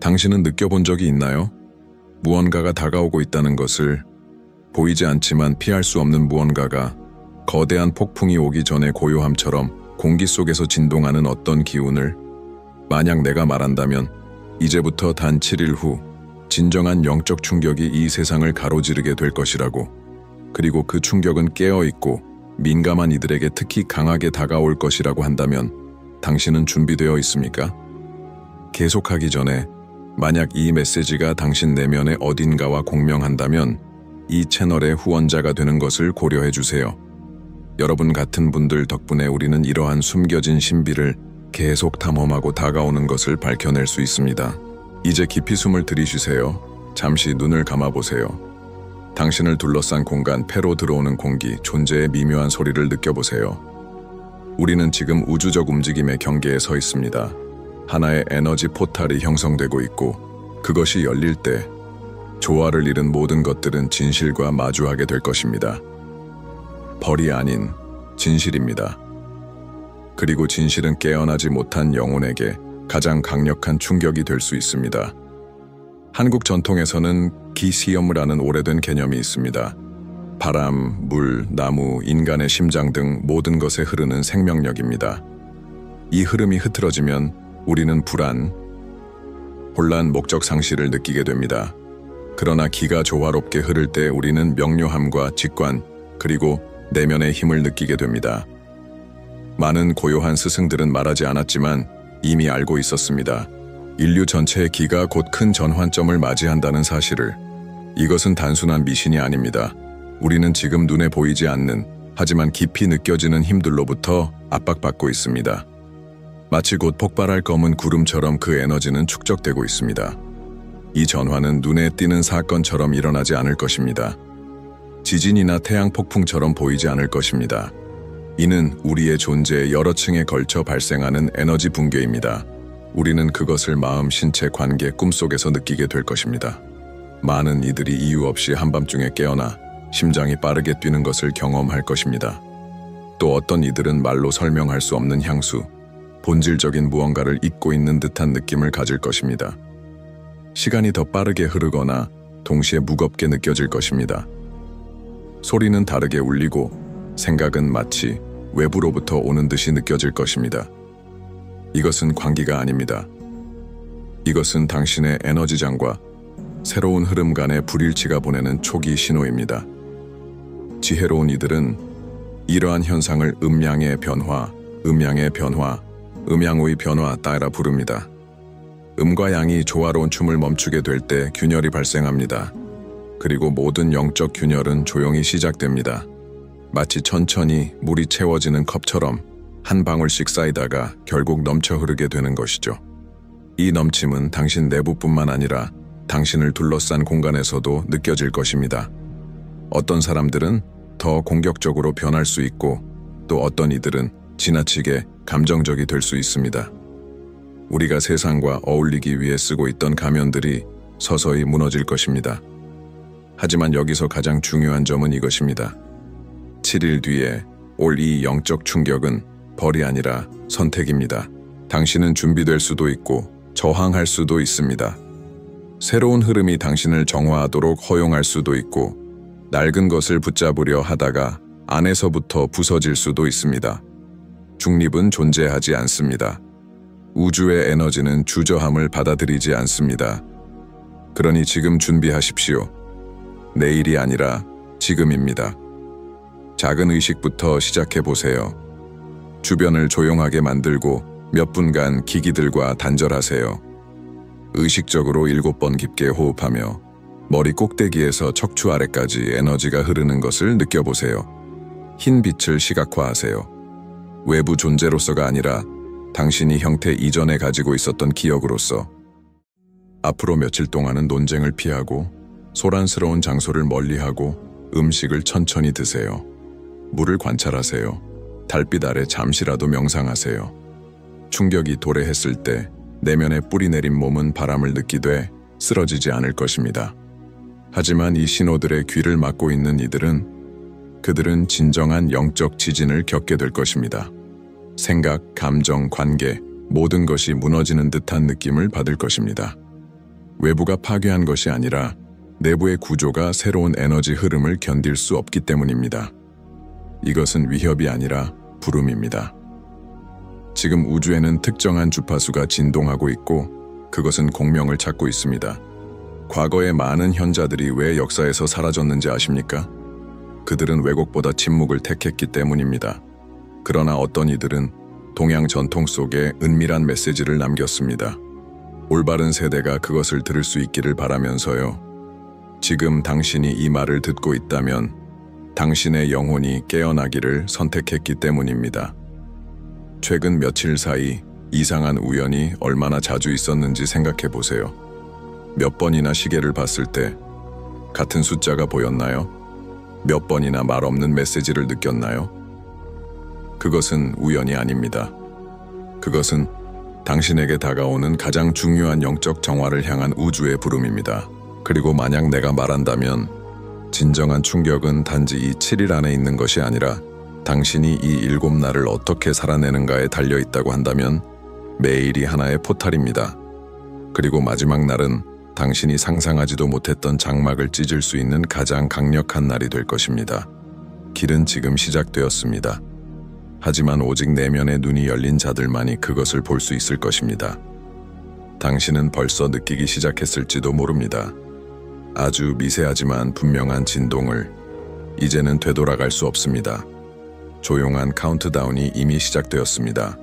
당신은 느껴본 적이 있나요? 무언가가 다가오고 있다는 것을, 보이지 않지만 피할 수 없는 무언가가 거대한 폭풍이 오기 전에 고요함처럼 공기 속에서 진동하는 어떤 기운을, 만약 내가 말한다면 이제부터 단 7일 후 진정한 영적 충격이 이 세상을 가로지르게 될 것이라고, 그리고 그 충격은 깨어있고 민감한 이들에게 특히 강하게 다가올 것이라고 한다면 당신은 준비되어 있습니까? 계속하기 전에 만약 이 메시지가 당신 내면의 어딘가와 공명한다면 이 채널의 후원자가 되는 것을 고려해 주세요. 여러분 같은 분들 덕분에 우리는 이러한 숨겨진 신비를 계속 탐험하고 다가오는 것을 밝혀낼 수 있습니다. 이제 깊이 숨을 들이쉬세요. 잠시 눈을 감아보세요. 당신을 둘러싼 공간, 폐로 들어오는 공기, 존재의 미묘한 소리를 느껴보세요. 우리는 지금 우주적 움직임의 경계에 서 있습니다. 하나의 에너지 포탈이 형성되고 있고, 그것이 열릴 때 조화를 이룬 모든 것들은 진실과 마주하게 될 것입니다. 벌이 아닌 진실입니다. 그리고 진실은 깨어나지 못한 영혼에게 가장 강력한 충격이 될 수 있습니다. 한국 전통에서는 기시염이라는 오래된 개념이 있습니다. 바람, 물, 나무, 인간의 심장 등 모든 것에 흐르는 생명력입니다. 이 흐름이 흐트러지면 우리는 불안, 혼란, 목적 상실을 느끼게 됩니다. 그러나 기가 조화롭게 흐를 때 우리는 명료함과 직관, 그리고 내면의 힘을 느끼게 됩니다. 많은 고요한 스승들은 말하지 않았지만 이미 알고 있었습니다. 인류 전체의 기가 곧 큰 전환점을 맞이한다는 사실을. 이것은 단순한 미신이 아닙니다. 우리는 지금 눈에 보이지 않는, 하지만 깊이 느껴지는 힘들로부터 압박받고 있습니다. 마치 곧 폭발할 검은 구름처럼 그 에너지는 축적되고 있습니다. 이 전환은 눈에 띄는 사건처럼 일어나지 않을 것입니다. 지진이나 태양 폭풍처럼 보이지 않을 것입니다. 이는 우리의 존재의 여러 층에 걸쳐 발생하는 에너지 붕괴입니다. 우리는 그것을 마음, 신체, 관계, 꿈속에서 느끼게 될 것입니다. 많은 이들이 이유 없이 한밤중에 깨어나 심장이 빠르게 뛰는 것을 경험할 것입니다. 또 어떤 이들은 말로 설명할 수 없는 향수, 본질적인 무언가를 잊고 있는 듯한 느낌을 가질 것입니다. 시간이 더 빠르게 흐르거나 동시에 무겁게 느껴질 것입니다. 소리는 다르게 울리고 생각은 마치 외부로부터 오는 듯이 느껴질 것입니다. 이것은 광기가 아닙니다. 이것은 당신의 에너지장과 새로운 흐름 간의 불일치가 보내는 초기 신호입니다. 지혜로운 이들은 이러한 현상을 음양의 변화, 음양의 변화 따라 부릅니다. 음과 양이 조화로운 춤을 멈추게 될 때 균열이 발생합니다. 그리고 모든 영적 균열은 조용히 시작됩니다. 마치 천천히 물이 채워지는 컵처럼 한 방울씩 쌓이다가 결국 넘쳐 흐르게 되는 것이죠. 이 넘침은 당신 내부뿐만 아니라 당신을 둘러싼 공간에서도 느껴질 것입니다. 어떤 사람들은 더 공격적으로 변할 수 있고, 또 어떤 이들은 지나치게 감정적이 될 수 있습니다. 우리가 세상과 어울리기 위해 쓰고 있던 가면들이 서서히 무너질 것입니다. 하지만 여기서 가장 중요한 점은 이것입니다. 7일 뒤에 올 이 영적 충격은 벌이 아니라 선택입니다. 당신은 준비될 수도 있고 저항할 수도 있습니다. 새로운 흐름이 당신을 정화하도록 허용할 수도 있고, 낡은 것을 붙잡으려 하다가 안에서부터 부서질 수도 있습니다. 중립은 존재하지 않습니다. 우주의 에너지는 주저함을 받아들이지 않습니다. 그러니 지금 준비하십시오. 내일이 아니라 지금입니다. 작은 의식부터 시작해보세요. 주변을 조용하게 만들고 몇 분간 기기들과 단절하세요. 의식적으로 7번 깊게 호흡하며 머리 꼭대기에서 척추 아래까지 에너지가 흐르는 것을 느껴보세요. 흰 빛을 시각화하세요. 외부 존재로서가 아니라 당신이 형태 이전에 가지고 있었던 기억으로서. 앞으로 며칠 동안은 논쟁을 피하고 소란스러운 장소를 멀리하고 음식을 천천히 드세요. 물을 관찰하세요. 달빛 아래 잠시라도 명상하세요. 충격이 도래했을 때 내면에 뿌리 내린 몸은 바람을 느끼되 쓰러지지 않을 것입니다. 하지만 이 신호들의 귀를 막고 있는 그들은 진정한 영적 지진을 겪게 될 것입니다. 생각, 감정, 관계, 모든 것이 무너지는 듯한 느낌을 받을 것입니다. 외부가 파괴한 것이 아니라 내부의 구조가 새로운 에너지 흐름을 견딜 수 없기 때문입니다. 이것은 위협이 아니라 부름입니다. 지금 우주에는 특정한 주파수가 진동하고 있고 그것은 공명을 찾고 있습니다. 과거의 많은 현자들이 왜 역사에서 사라졌는지 아십니까? 그들은 왜곡보다 침묵을 택했기 때문입니다. 그러나 어떤 이들은 동양 전통 속에 은밀한 메시지를 남겼습니다. 올바른 세대가 그것을 들을 수 있기를 바라면서요. 지금 당신이 이 말을 듣고 있다면 당신의 영혼이 깨어나기를 선택했기 때문입니다. 최근 며칠 사이 이상한 우연이 얼마나 자주 있었는지 생각해 보세요. 몇 번이나 시계를 봤을 때 같은 숫자가 보였나요? 몇 번이나 말 없는 메시지를 느꼈나요? 그것은 우연이 아닙니다. 그것은 당신에게 다가오는 가장 중요한 영적 정화를 향한 우주의 부름입니다. 그리고 만약 내가 말한다면 진정한 충격은 단지 이 7일 안에 있는 것이 아니라 당신이 이 7날을 어떻게 살아내는가에 달려있다고 한다면 매일이 하나의 포탈입니다. 그리고 마지막 날은 당신이 상상하지도 못했던 장막을 찢을 수 있는 가장 강력한 날이 될 것입니다. 길은 지금 시작되었습니다. 하지만 오직 내면의 눈이 열린 자들만이 그것을 볼 수 있을 것입니다. 당신은 벌써 느끼기 시작했을지도 모릅니다. 아주 미세하지만 분명한 진동을. 이제는 되돌아갈 수 없습니다. 조용한 카운트다운이 이미 시작되었습니다.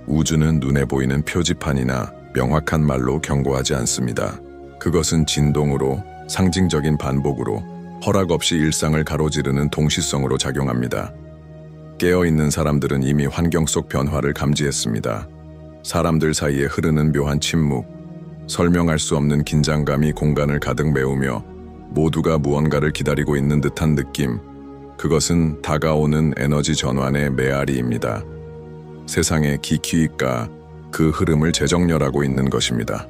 우주는 눈에 보이는 표지판이나 명확한 말로 경고하지 않습니다. 그것은 진동으로, 상징적인 반복으로, 허락 없이 일상을 가로지르는 동시성으로 작용합니다. 깨어있는 사람들은 이미 환경 속 변화를 감지했습니다. 사람들 사이에 흐르는 묘한 침묵, 설명할 수 없는 긴장감이 공간을 가득 메우며 모두가 무언가를 기다리고 있는 듯한 느낌. 그것은 다가오는 에너지 전환의 메아리입니다. 세상의 기키이가 그 흐름을 재정렬하고 있는 것입니다.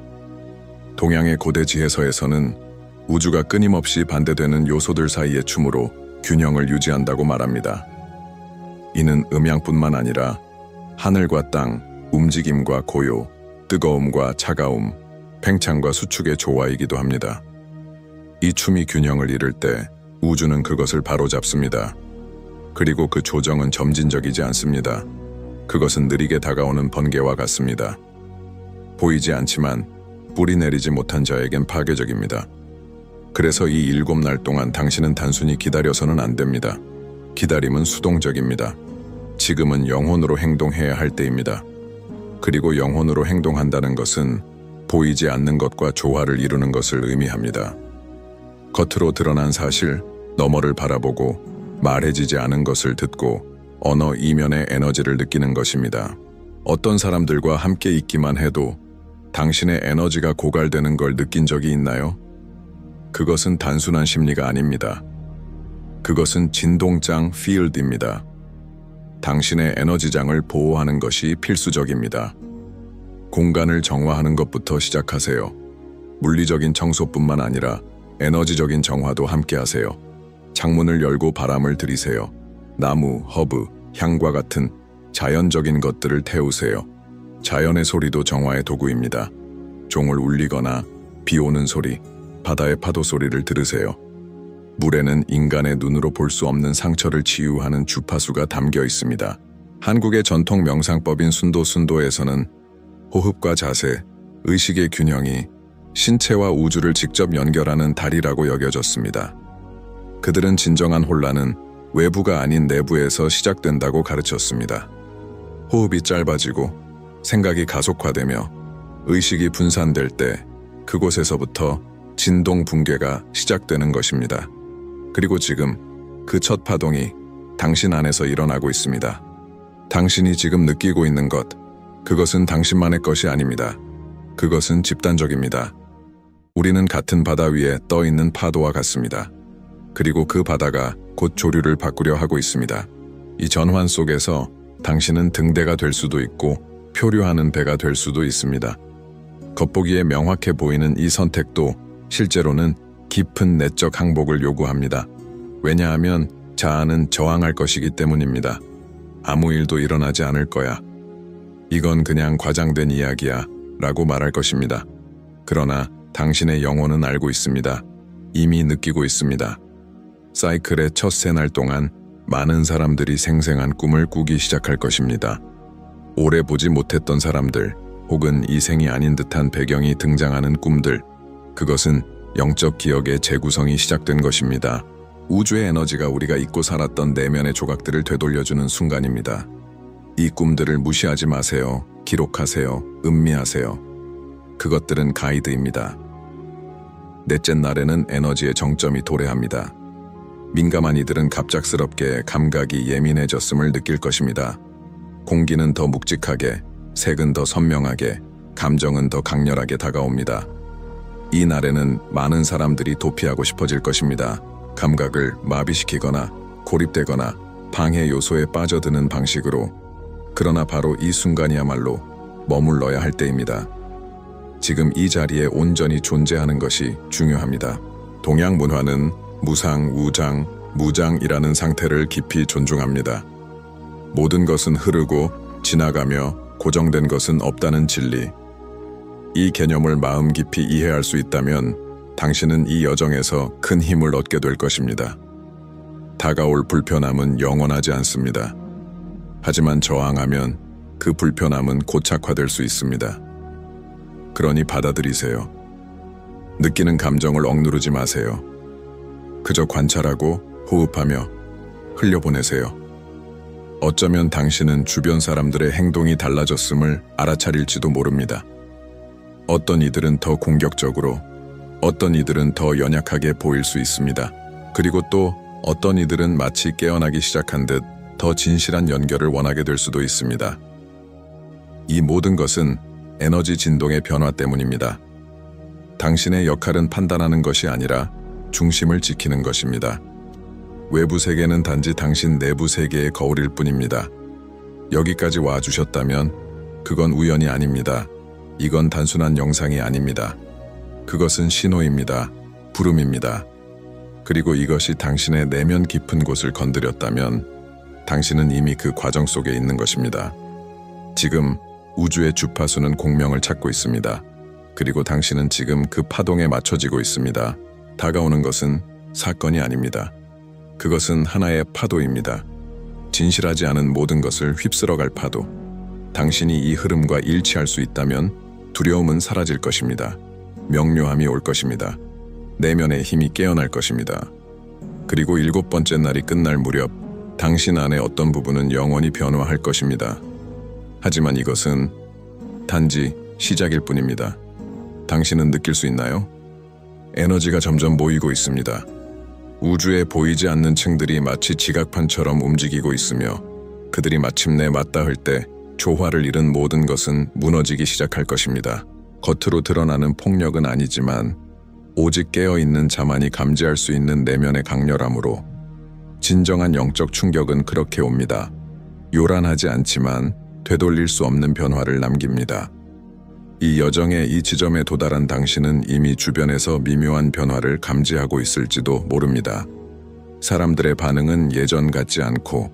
동양의 고대 지혜서에서는 우주가 끊임없이 반대되는 요소들 사이의 춤으로 균형을 유지한다고 말합니다. 이는 음양뿐만 아니라 하늘과 땅, 움직임과 고요, 뜨거움과 차가움, 팽창과 수축의 조화이기도 합니다. 이 춤이 균형을 잃을 때 우주는 그것을 바로잡습니다. 그리고 그 조정은 점진적이지 않습니다. 그것은 느리게 다가오는 번개와 같습니다. 보이지 않지만 뿌리 내리지 못한 자에겐 파괴적입니다. 그래서 이 7날 동안 당신은 단순히 기다려서는 안 됩니다. 기다림은 수동적입니다. 지금은 영혼으로 행동해야 할 때입니다. 그리고 영혼으로 행동한다는 것은 보이지 않는 것과 조화를 이루는 것을 의미합니다. 겉으로 드러난 사실, 너머를 바라보고 말해지지 않은 것을 듣고 언어 이면의 에너지를 느끼는 것입니다. 어떤 사람들과 함께 있기만 해도 당신의 에너지가 고갈되는 걸 느낀 적이 있나요? 그것은 단순한 심리가 아닙니다. 그것은 진동장 필드입니다. 당신의 에너지장을 보호하는 것이 필수적입니다. 공간을 정화하는 것부터 시작하세요. 물리적인 청소뿐만 아니라 에너지적인 정화도 함께 하세요. 창문을 열고 바람을 들이세요. 나무, 허브, 향과 같은 자연적인 것들을 태우세요. 자연의 소리도 정화의 도구입니다. 종을 울리거나 비 오는 소리, 바다의 파도 소리를 들으세요. 물에는 인간의 눈으로 볼 수 없는 상처를 치유하는 주파수가 담겨 있습니다. 한국의 전통 명상법인 순도에서는 호흡과 자세, 의식의 균형이 신체와 우주를 직접 연결하는 달이라고 여겨졌습니다. 그들은 진정한 혼란은 외부가 아닌 내부에서 시작된다고 가르쳤습니다. 호흡이 짧아지고 생각이 가속화되며 의식이 분산될 때 그곳에서부터 진동 붕괴가 시작되는 것입니다. 그리고 지금 그 첫 파동이 당신 안에서 일어나고 있습니다. 당신이 지금 느끼고 있는 것, 그것은 당신만의 것이 아닙니다. 그것은 집단적입니다. 우리는 같은 바다 위에 떠 있는 파도와 같습니다. 그리고 그 바다가 곧 조류를 바꾸려 하고 있습니다. 이 전환 속에서 당신은 등대가 될 수도 있고 표류하는 배가 될 수도 있습니다. 겉보기에 명확해 보이는 이 선택도 실제로는 깊은 내적 항복을 요구합니다. 왜냐하면 자아는 저항할 것이기 때문입니다. 아무 일도 일어나지 않을 거야. 이건 그냥 과장된 이야기야 라고 말할 것입니다. 그러나 당신의 영혼은 알고 있습니다. 이미 느끼고 있습니다. 사이클의 첫 새날 동안 많은 사람들이 생생한 꿈을 꾸기 시작할 것입니다. 오래 보지 못했던 사람들, 혹은 이 생이 아닌 듯한 배경이 등장하는 꿈들, 그것은 영적 기억의 재구성이 시작된 것입니다. 우주의 에너지가 우리가 잊고 살았던 내면의 조각들을 되돌려주는 순간입니다. 이 꿈들을 무시하지 마세요. 기록하세요. 음미하세요. 그것들은 가이드입니다. 넷째 날에는 에너지의 정점이 도래합니다. 민감한 이들은 갑작스럽게 감각이 예민해졌음을 느낄 것입니다. 공기는 더 묵직하게, 색은 더 선명하게, 감정은 더 강렬하게 다가옵니다. 이 날에는 많은 사람들이 도피하고 싶어질 것입니다. 감각을 마비시키거나 고립되거나 방해 요소에 빠져드는 방식으로. 그러나 바로 이 순간이야말로 머물러야 할 때입니다. 지금 이 자리에 온전히 존재하는 것이 중요합니다. 동양 문화는 무상, 우장, 무장이라는 상태를 깊이 존중합니다. 모든 것은 흐르고 지나가며 고정된 것은 없다는 진리. 이 개념을 마음 깊이 이해할 수 있다면 당신은 이 여정에서 큰 힘을 얻게 될 것입니다. 다가올 불편함은 영원하지 않습니다. 하지만 저항하면 그 불편함은 고착화될 수 있습니다. 그러니 받아들이세요. 느끼는 감정을 억누르지 마세요. 그저 관찰하고 호흡하며 흘려보내세요. 어쩌면 당신은 주변 사람들의 행동이 달라졌음을 알아차릴지도 모릅니다. 어떤 이들은 더 공격적으로, 어떤 이들은 더 연약하게 보일 수 있습니다. 그리고 또 어떤 이들은 마치 깨어나기 시작한 듯 더 진실한 연결을 원하게 될 수도 있습니다. 이 모든 것은 에너지 진동의 변화 때문입니다. 당신의 역할은 판단하는 것이 아니라 중심을 지키는 것입니다. 외부 세계는 단지 당신 내부 세계의 거울일 뿐입니다. 여기까지 와주셨다면 그건 우연이 아닙니다. 이건 단순한 영상이 아닙니다. 그것은 신호입니다. 부름입니다. 그리고 이것이 당신의 내면 깊은 곳을 건드렸다면 당신은 이미 그 과정 속에 있는 것입니다. 지금 우주의 주파수는 공명을 찾고 있습니다. 그리고 당신은 지금 그 파동에 맞춰지고 있습니다. 다가오는 것은 사건이 아닙니다. 그것은 하나의 파도입니다. 진실하지 않은 모든 것을 휩쓸어갈 파도. 당신이 이 흐름과 일치할 수 있다면 두려움은 사라질 것입니다. 명료함이 올 것입니다. 내면의 힘이 깨어날 것입니다. 그리고 7번째 날이 끝날 무렵 당신 안의 어떤 부분은 영원히 변화할 것입니다. 하지만 이것은 단지 시작일 뿐입니다. 당신은 느낄 수 있나요? 에너지가 점점 모이고 있습니다. 우주에 보이지 않는 층들이 마치 지각판처럼 움직이고 있으며 그들이 마침내 맞닿을 때 조화를 잃은 모든 것은 무너지기 시작할 것입니다. 겉으로 드러나는 폭력은 아니지만 오직 깨어있는 자만이 감지할 수 있는 내면의 강렬함으로 진정한 영적 충격은 그렇게 옵니다. 요란하지 않지만 되돌릴 수 없는 변화를 남깁니다. 이 여정의 이 지점에 도달한 당신은 이미 주변에서 미묘한 변화를 감지하고 있을지도 모릅니다. 사람들의 반응은 예전 같지 않고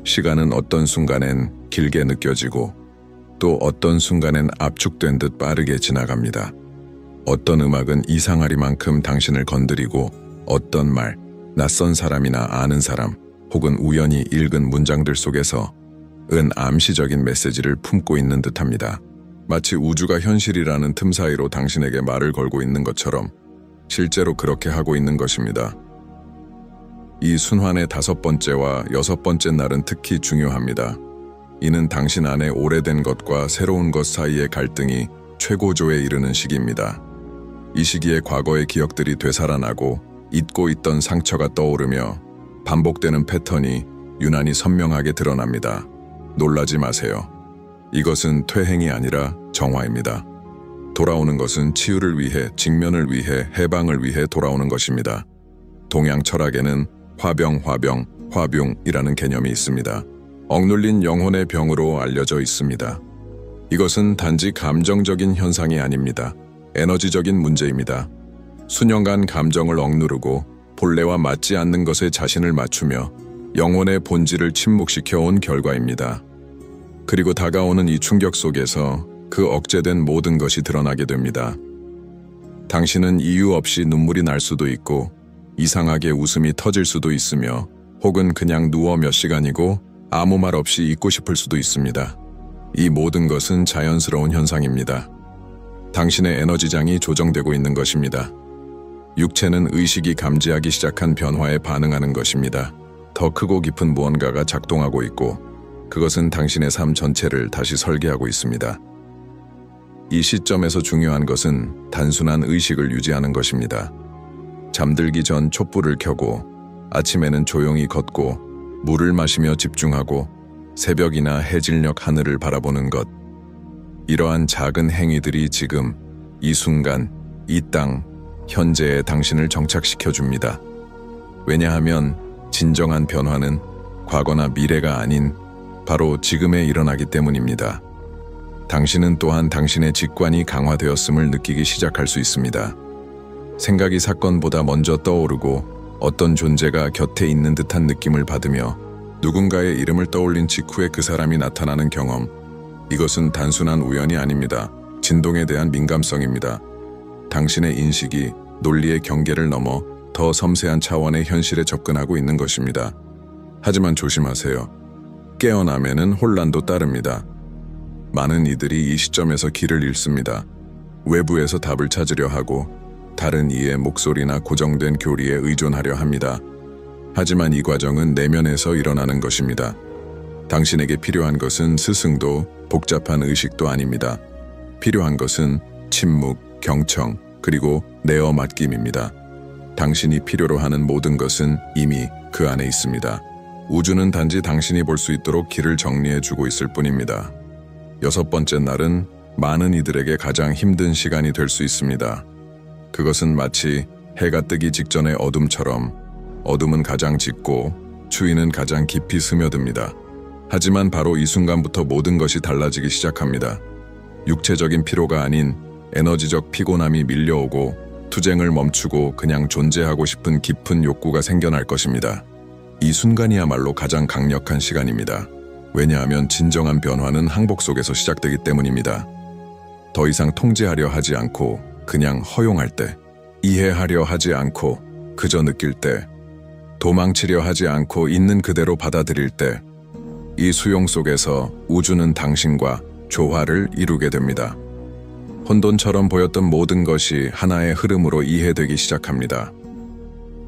시간은 어떤 순간엔 길게 느껴지고 또 어떤 순간엔 압축된 듯 빠르게 지나갑니다. 어떤 음악은 이상하리만큼 당신을 건드리고 어떤 말, 낯선 사람이나 아는 사람 혹은 우연히 읽은 문장들 속에서 암시적인 메시지를 품고 있는 듯합니다. 마치 우주가 현실이라는 틈 사이로 당신에게 말을 걸고 있는 것처럼 실제로 그렇게 하고 있는 것입니다. 이 순환의 5번째와 6번째 날은 특히 중요합니다. 이는 당신 안에 오래된 것과 새로운 것 사이의 갈등이 최고조에 이르는 시기입니다. 이 시기에 과거의 기억들이 되살아나고 잊고 있던 상처가 떠오르며 반복되는 패턴이 유난히 선명하게 드러납니다. 놀라지 마세요. 이것은 퇴행이 아니라 정화입니다. 돌아오는 것은 치유를 위해, 직면을 위해, 해방을 위해 돌아오는 것입니다. 동양 철학에는 화병이라는 개념이 있습니다. 억눌린 영혼의 병으로 알려져 있습니다. 이것은 단지 감정적인 현상이 아닙니다. 에너지적인 문제입니다. 수년간 감정을 억누르고 본래와 맞지 않는 것에 자신을 맞추며 영혼의 본질을 침묵시켜 온 결과입니다. 그리고 다가오는 이 충격 속에서 그 억제된 모든 것이 드러나게 됩니다. 당신은 이유 없이 눈물이 날 수도 있고 이상하게 웃음이 터질 수도 있으며 혹은 그냥 누워 몇 시간이고 아무 말 없이 있고 싶을 수도 있습니다. 이 모든 것은 자연스러운 현상입니다. 당신의 에너지장이 조정되고 있는 것입니다. 육체는 의식이 감지하기 시작한 변화에 반응하는 것입니다. 더 크고 깊은 무언가가 작동하고 있고 그것은 당신의 삶 전체를 다시 설계하고 있습니다. 이 시점에서 중요한 것은 단순한 의식을 유지하는 것입니다. 잠들기 전 촛불을 켜고 아침에는 조용히 걷고 물을 마시며 집중하고 새벽이나 해질녘 하늘을 바라보는 것. 이러한 작은 행위들이 지금 이 순간 이 땅 현재의 당신을 정착시켜 줍니다. 왜냐하면 진정한 변화는 과거나 미래가 아닌 바로 지금에 일어나기 때문입니다. 당신은 또한 당신의 직관이 강화되었음을 느끼기 시작할 수 있습니다. 생각이 사건보다 먼저 떠오르고 어떤 존재가 곁에 있는 듯한 느낌을 받으며 누군가의 이름을 떠올린 직후에 그 사람이 나타나는 경험. 이것은 단순한 우연이 아닙니다. 진동에 대한 민감성입니다. 당신의 인식이 논리의 경계를 넘어 더 섬세한 차원의 현실에 접근하고 있는 것입니다. 하지만 조심하세요. 깨어나면은 혼란도 따릅니다. 많은 이들이 이 시점에서 길을 잃습니다. 외부에서 답을 찾으려 하고 다른 이의 목소리나 고정된 교리에 의존하려 합니다. 하지만 이 과정은 내면에서 일어나는 것입니다. 당신에게 필요한 것은 스승도 복잡한 의식도 아닙니다. 필요한 것은 침묵, 경청, 그리고 내어 맡김입니다. 당신이 필요로 하는 모든 것은 이미 그 안에 있습니다. 우주는 단지 당신이 볼 수 있도록 길을 정리해주고 있을 뿐입니다. 6번째 날은 많은 이들에게 가장 힘든 시간이 될 수 있습니다. 그것은 마치 해가 뜨기 직전의 어둠처럼 어둠은 가장 짙고 추위는 가장 깊이 스며듭니다. 하지만 바로 이 순간부터 모든 것이 달라지기 시작합니다. 육체적인 피로가 아닌 에너지적 피곤함이 밀려오고 투쟁을 멈추고 그냥 존재하고 싶은 깊은 욕구가 생겨날 것입니다. 이 순간이야말로 가장 강력한 시간입니다. 왜냐하면 진정한 변화는 항복 속에서 시작되기 때문입니다. 더 이상 통제하려 하지 않고 그냥 허용할 때, 이해하려 하지 않고 그저 느낄 때, 도망치려 하지 않고 있는 그대로 받아들일 때, 이 수용 속에서 우주는 당신과 조화를 이루게 됩니다. 혼돈처럼 보였던 모든 것이 하나의 흐름으로 이해되기 시작합니다.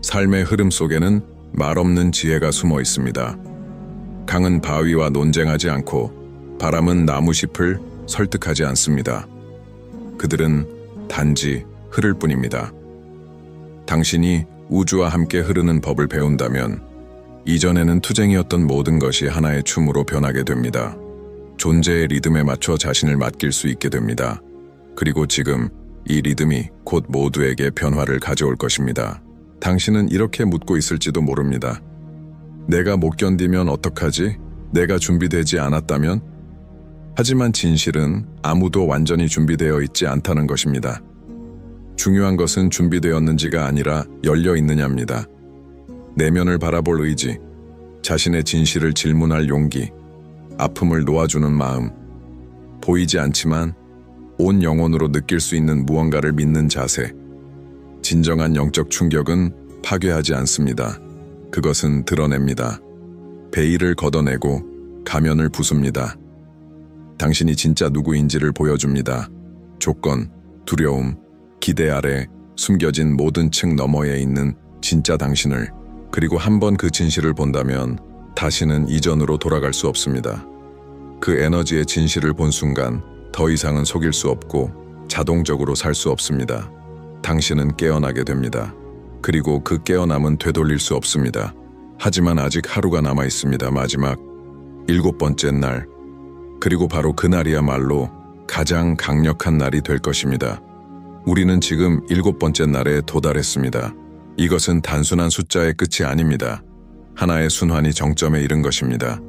삶의 흐름 속에는 말없는 지혜가 숨어 있습니다. 강은 바위와 논쟁하지 않고 바람은 나무잎을 설득하지 않습니다. 그들은 단지 흐를 뿐입니다. 당신이 우주와 함께 흐르는 법을 배운다면 이전에는 투쟁이었던 모든 것이 하나의 춤으로 변하게 됩니다. 존재의 리듬에 맞춰 자신을 맡길 수 있게 됩니다. 그리고 지금 이 리듬이 곧 모두에게 변화를 가져올 것입니다. 당신은 이렇게 묻고 있을지도 모릅니다. 내가 못 견디면 어떡하지? 내가 준비되지 않았다면? 하지만 진실은 아무도 완전히 준비되어 있지 않다는 것입니다. 중요한 것은 준비되었는지가 아니라 열려 있느냐입니다. 내면을 바라볼 의지, 자신의 진실을 질문할 용기, 아픔을 놓아주는 마음, 보이지 않지만 온 영혼으로 느낄 수 있는 무언가를 믿는 자세. 진정한 영적 충격은 파괴하지 않습니다. 그것은 드러냅니다. 베일을 걷어내고 가면을 부숩니다. 당신이 진짜 누구인지를 보여줍니다. 조건, 두려움, 기대 아래 숨겨진 모든 층 너머에 있는 진짜 당신을, 그리고 한번 그 진실을 본다면 다시는 이전으로 돌아갈 수 없습니다. 그 에너지의 진실을 본 순간 더 이상은 속일 수 없고 자동적으로 살 수 없습니다. 당신은 깨어나게 됩니다. 그리고 그 깨어남은 되돌릴 수 없습니다. 하지만 아직 하루가 남아 있습니다. 마지막 7번째 날. 그리고 바로 그날이야말로 가장 강력한 날이 될 것입니다. 우리는 지금 7번째 날에 도달했습니다. 이것은 단순한 숫자의 끝이 아닙니다. 하나의 순환이 정점에 이른 것입니다.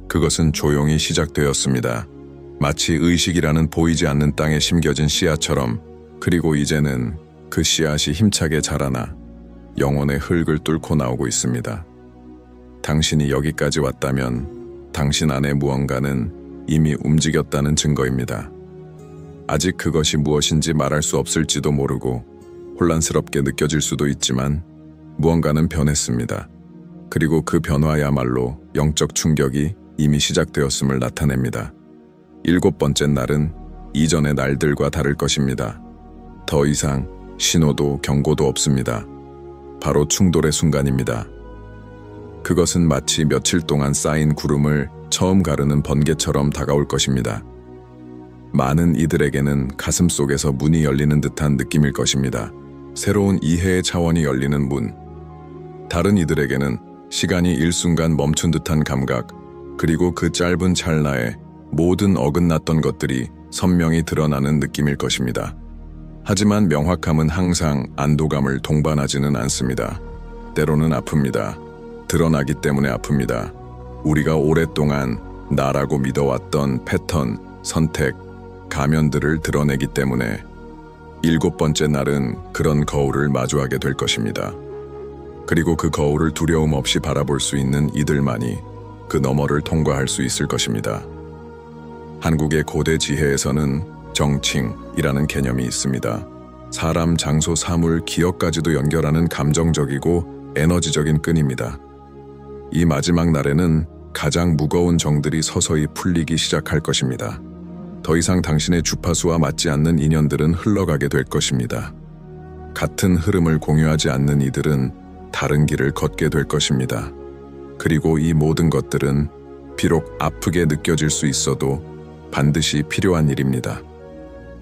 그것은 조용히 시작되었습니다. 마치 의식이라는 보이지 않는 땅에 심겨진 씨앗처럼. 그리고 이제는 그 씨앗이 힘차게 자라나 영혼의 흙을 뚫고 나오고 있습니다. 당신이 여기까지 왔다면 당신 안의 무언가는 이미 움직였다는 증거입니다. 아직 그것이 무엇인지 말할 수 없을지도 모르고 혼란스럽게 느껴질 수도 있지만 무언가는 변했습니다. 그리고 그 변화야말로 영적 충격이 이미 시작되었음을 나타냅니다. 7번째 날은 이전의 날들과 다를 것입니다. 더 이상 신호도 경고도 없습니다. 바로 충돌의 순간입니다. 그것은 마치 며칠 동안 쌓인 구름을 처음 가르는 번개처럼 다가올 것입니다. 많은 이들에게는 가슴 속에서 문이 열리는 듯한 느낌일 것입니다. 새로운 이해의 차원이 열리는 문. 다른 이들에게는 시간이 일순간 멈춘 듯한 감각, 그리고 그 짧은 찰나에 모든 어긋났던 것들이 선명히 드러나는 느낌일 것입니다. 하지만 명확함은 항상 안도감을 동반하지는 않습니다. 때로는 아픕니다. 드러나기 때문에 아픕니다. 우리가 오랫동안 나라고 믿어왔던 패턴, 선택, 가면들을 드러내기 때문에 7번째 날은 그런 거울을 마주하게 될 것입니다. 그리고 그 거울을 두려움 없이 바라볼 수 있는 이들만이 그 너머를 통과할 수 있을 것입니다. 한국의 고대 지혜에서는 정칭이라는 개념이 있습니다. 사람, 장소, 사물, 기억까지도 연결하는 감정적이고 에너지적인 끈입니다. 이 마지막 날에는 가장 무거운 정들이 서서히 풀리기 시작할 것입니다. 더 이상 당신의 주파수와 맞지 않는 인연들은 흘러가게 될 것입니다. 같은 흐름을 공유하지 않는 이들은 다른 길을 걷게 될 것입니다. 그리고 이 모든 것들은 비록 아프게 느껴질 수 있어도 반드시 필요한 일입니다.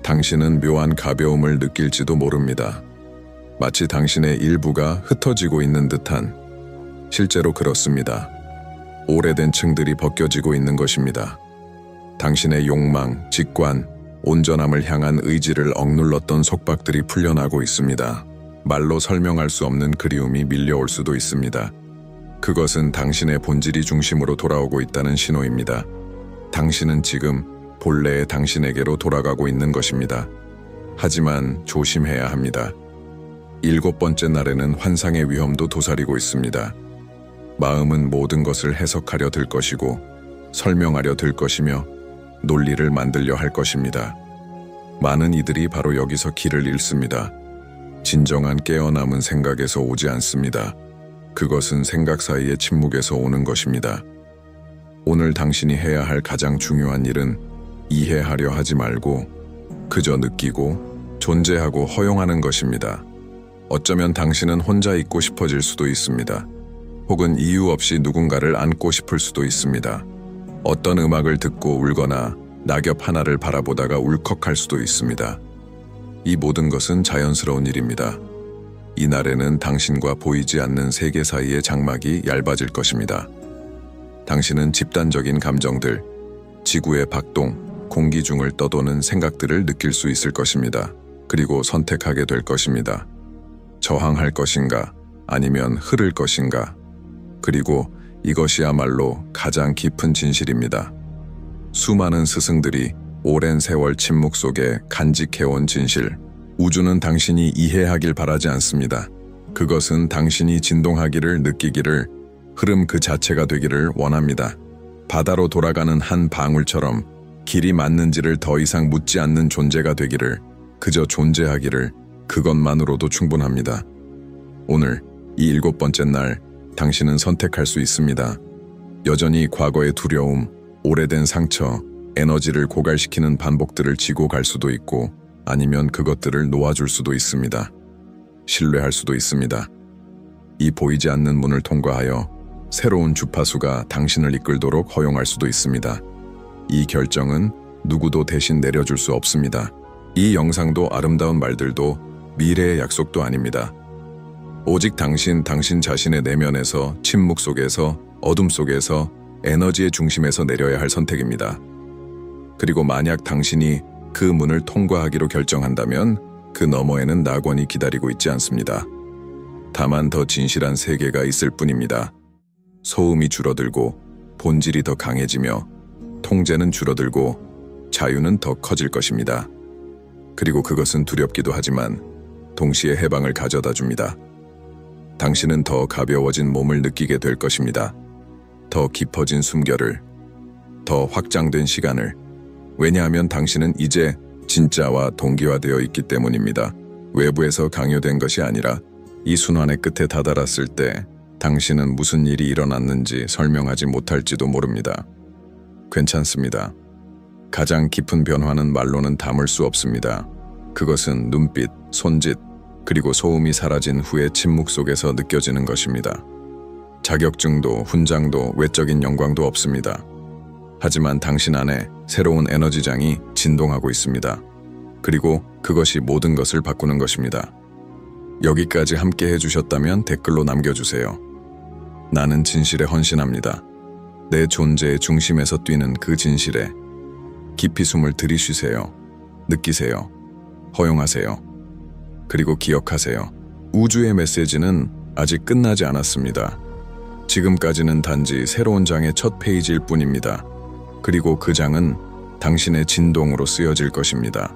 당신은 묘한 가벼움을 느낄지도 모릅니다. 마치 당신의 일부가 흩어지고 있는 듯한, 실제로 그렇습니다. 오래된 층들이 벗겨지고 있는 것입니다. 당신의 욕망, 직관, 온전함을 향한 의지를 억눌렀던 속박들이 풀려나고 있습니다. 말로 설명할 수 없는 그리움이 밀려올 수도 있습니다. 그것은 당신의 본질이 중심으로 돌아오고 있다는 신호입니다. 당신은 지금 본래의 당신에게로 돌아가고 있는 것입니다. 하지만 조심해야 합니다. 7번째 날에는 환상의 위험도 도사리고 있습니다. 마음은 모든 것을 해석하려 들 것이고 설명하려 들 것이며 논리를 만들려 할 것입니다. 많은 이들이 바로 여기서 길을 잃습니다. 진정한 깨어남은 생각에서 오지 않습니다. 그것은 생각 사이의 침묵에서 오는 것입니다. 오늘 당신이 해야 할 가장 중요한 일은 이해하려 하지 말고 그저 느끼고 존재하고 허용하는 것입니다. 어쩌면 당신은 혼자 있고 싶어질 수도 있습니다. 혹은 이유 없이 누군가를 안고 싶을 수도 있습니다. 어떤 음악을 듣고 울거나 낙엽 하나를 바라보다가 울컥할 수도 있습니다. 이 모든 것은 자연스러운 일입니다. 이날에는 당신과 보이지 않는 세계 사이의 장막이 얇아질 것입니다. 당신은 집단적인 감정들, 지구의 박동, 공기 중을 떠도는 생각들을 느낄 수 있을 것입니다. 그리고 선택하게 될 것입니다. 저항할 것인가, 아니면 흐를 것인가. 그리고 이것이야말로 가장 깊은 진실입니다. 수많은 스승들이 오랜 세월 침묵 속에 간직해온 진실. 우주는 당신이 이해하길 바라지 않습니다. 그것은 당신이 진동하기를 느끼기를, 흐름 그 자체가 되기를 원합니다. 바다로 돌아가는 한 방울처럼 길이 맞는지를 더 이상 묻지 않는 존재가 되기를, 그저 존재하기를, 그것만으로도 충분합니다. 오늘 이 7번째 날 당신은 선택할 수 있습니다. 여전히 과거의 두려움, 오래된 상처, 에너지를 고갈시키는 반복들을 지고 갈 수도 있고 아니면 그것들을 놓아줄 수도 있습니다. 신뢰할 수도 있습니다. 이 보이지 않는 문을 통과하여 새로운 주파수가 당신을 이끌도록 허용할 수도 있습니다. 이 결정은 누구도 대신 내려줄 수 없습니다. 이 영상도 아름다운 말들도 미래의 약속도 아닙니다. 오직 당신 자신의 내면에서, 침묵 속에서, 어둠 속에서, 에너지의 중심에서 내려야 할 선택입니다. 그리고 만약 당신이 그 문을 통과하기로 결정한다면 그 너머에는 낙원이 기다리고 있지 않습니다. 다만 더 진실한 세계가 있을 뿐입니다. 소음이 줄어들고 본질이 더 강해지며 통제는 줄어들고 자유는 더 커질 것입니다. 그리고 그것은 두렵기도 하지만 동시에 해방을 가져다 줍니다. 당신은 더 가벼워진 몸을 느끼게 될 것입니다. 더 깊어진 숨결을, 더 확장된 시간을. 왜냐하면 당신은 이제 진짜와 동기화되어 있기 때문입니다. 외부에서 강요된 것이 아니라 이 순환의 끝에 다다랐을 때 당신은 무슨 일이 일어났는지 설명하지 못할지도 모릅니다. 괜찮습니다. 가장 깊은 변화는 말로는 담을 수 없습니다. 그것은 눈빛, 손짓, 그리고 소음이 사라진 후의 침묵 속에서 느껴지는 것입니다. 자격증도 훈장도 외적인 영광도 없습니다. 하지만 당신 안에 새로운 에너지장이 진동하고 있습니다. 그리고 그것이 모든 것을 바꾸는 것입니다. 여기까지 함께 해주셨다면 댓글로 남겨주세요. 나는 진실에 헌신합니다. 내 존재의 중심에서 뛰는 그 진실에 깊이 숨을 들이쉬세요. 느끼세요. 허용하세요. 그리고 기억하세요. 우주의 메시지는 아직 끝나지 않았습니다. 지금까지는 단지 새로운 장의 첫 페이지일 뿐입니다. 그리고 그 장은 당신의 진동으로 쓰여질 것입니다.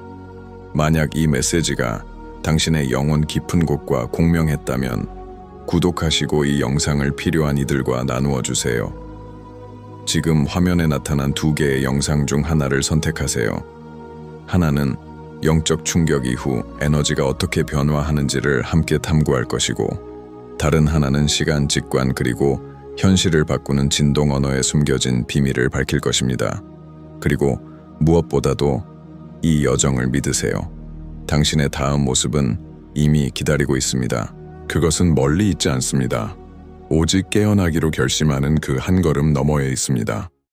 만약 이 메시지가 당신의 영혼 깊은 곳과 공명했다면 구독하시고 이 영상을 필요한 이들과 나누어 주세요. 지금 화면에 나타난 2개의 영상 중 하나를 선택하세요. 하나는 영적 충격 이후 에너지가 어떻게 변화하는지를 함께 탐구할 것이고, 다른 하나는 시간 직관 그리고 현실을 바꾸는 진동 언어에 숨겨진 비밀을 밝힐 것입니다. 그리고 무엇보다도 이 여정을 믿으세요. 당신의 다음 모습은 이미 기다리고 있습니다. 그것은 멀리 있지 않습니다. 오직 깨어나기로 결심하는 그 한 걸음 너머에 있습니다.